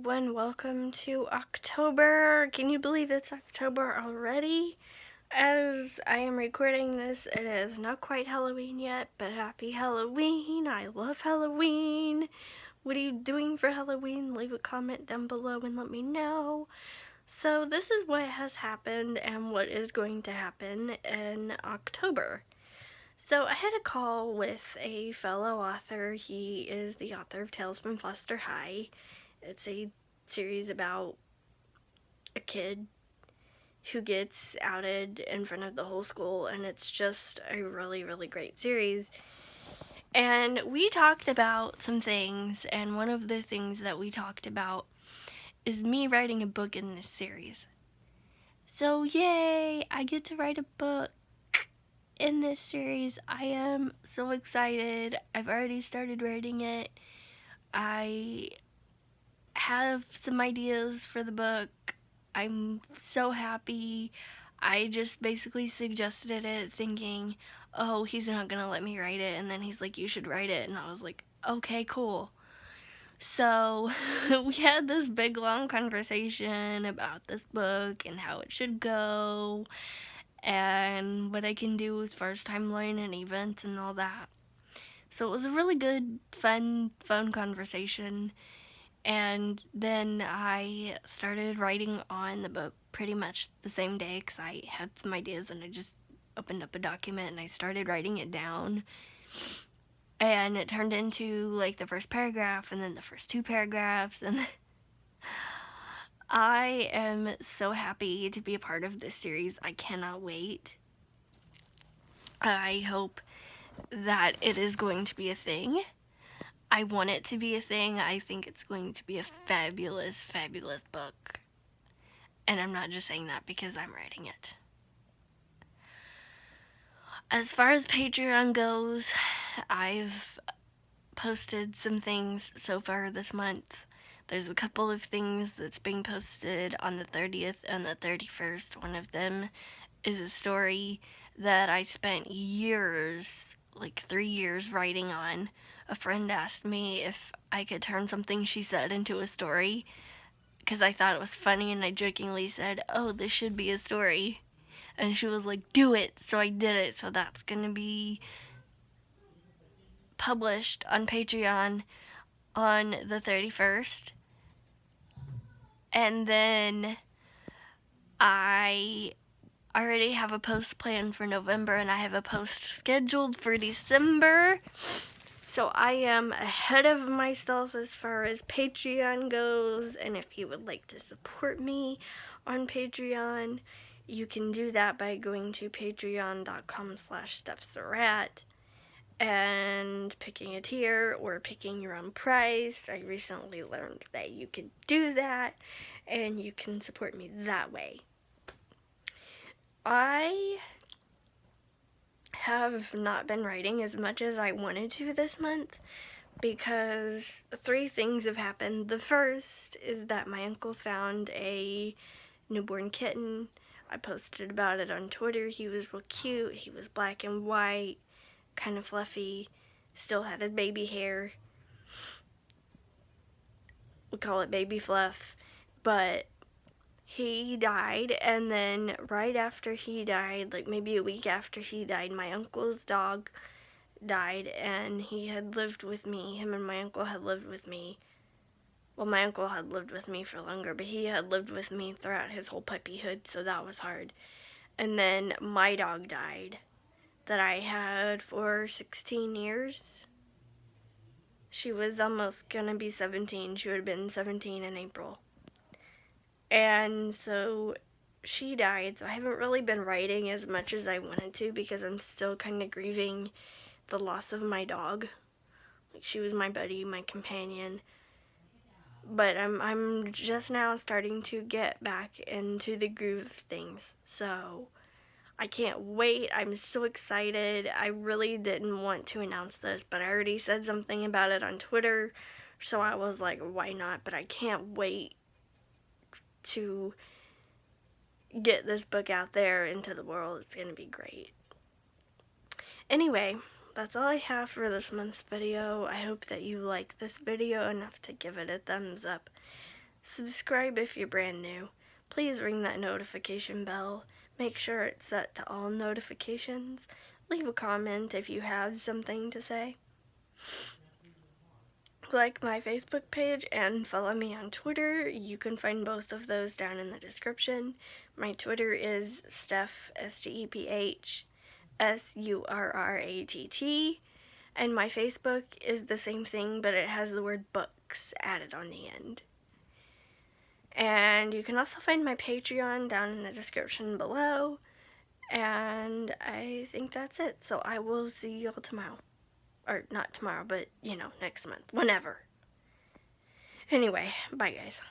everyone, welcome to October. Can you believe it's October already? As I am recording this, it is not quite Halloween yet, but happy Halloween. I love Halloween. What are you doing for Halloween? Leave a comment down below and let me know. So this is what has happened and what is going to happen in October. So I had a call with a fellow author. He is the author of Tales from Foster High. It's a series about a kid who gets outed in front of the whole school, and it's just a really, really great series. And we talked about some things, and one of the things that we talked about is me writing a book in this series. So yay, I get to write a book in this series. I am so excited. I've already started writing it. I have some ideas for the book. I'm so happy. I just basically suggested it thinking, oh, he's not gonna let me write it, and then he's like, you should write it, and I was like, okay, cool. So we had this big long conversation about this book and how it should go and what I can do as far as timeline and events and all that. So it was a really good, fun conversation. And then I started writing on the book pretty much the same day because I had some ideas and I just opened up a document and I started writing it down. And it turned into like the first paragraph and then the first two paragraphs. And I am so happy to be a part of this series. I cannot wait. I hope that it is going to be a thing. I want it to be a thing. I think it's going to be a fabulous, fabulous book. And I'm not just saying that because I'm writing it. As far as Patreon goes, I've posted some things so far this month. There's a couple of things that's being posted on the 30th and the 31st. One of them is a story that I spent years, like 3 years, writing on. A friend asked me if I could turn something she said into a story because I thought it was funny, and I jokingly said, oh, this should be a story. And she was like, do it. So I did it. So that's going to be published on Patreon on the 31st. And then I already have a post planned for November, and I have a post scheduled for December. So I am ahead of myself as far as Patreon goes, and if you would like to support me on Patreon, you can do that by going to patreon.com/StephSurratt and picking a tier or picking your own price. I recently learned that you can do that, and you can support me that way. I have not been writing as much as I wanted to this month because 3 things have happened. The first is that my uncle found a newborn kitten. I posted about it on Twitter. He was real cute. He was black and white, kind of fluffy, still had his baby hair. We call it baby fluff. But he died, and then right after he died, like maybe a week after he died, my uncle's dog died, and he had lived with me. Him and my uncle had lived with me. Well, my uncle had lived with me for longer, but he had lived with me throughout his whole puppyhood, so that was hard. And then my dog died that I had for 16 years. She was almost gonna be 17. She would have been 17 in April. And so she died, so I haven't really been writing as much as I wanted to because I'm still kind of grieving the loss of my dog. Like, she was my buddy, my companion. But I'm just now starting to get back into the groove of things. So I can't wait. I'm so excited. I really didn't want to announce this, but I already said something about it on Twitter. So I was like, why not? But I can't wait to get this book out there into the world. It's gonna be great. Anyway, that's all I have for this month's video. I hope that you like this video enough to give it a thumbs up. Subscribe if you're brand new. Please ring that notification bell. Make sure it's set to all notifications. Leave a comment if you have something to say. Like my Facebook page and follow me on Twitter. You can find both of those down in the description. My Twitter is Steph, STEPH, SURRATT. And my Facebook is the same thing, but it has the word books added on the end. And you can also find my Patreon down in the description below. And I think that's it. So I will see y'all tomorrow. Or not tomorrow, but, next month. Whenever. Anyway, bye guys.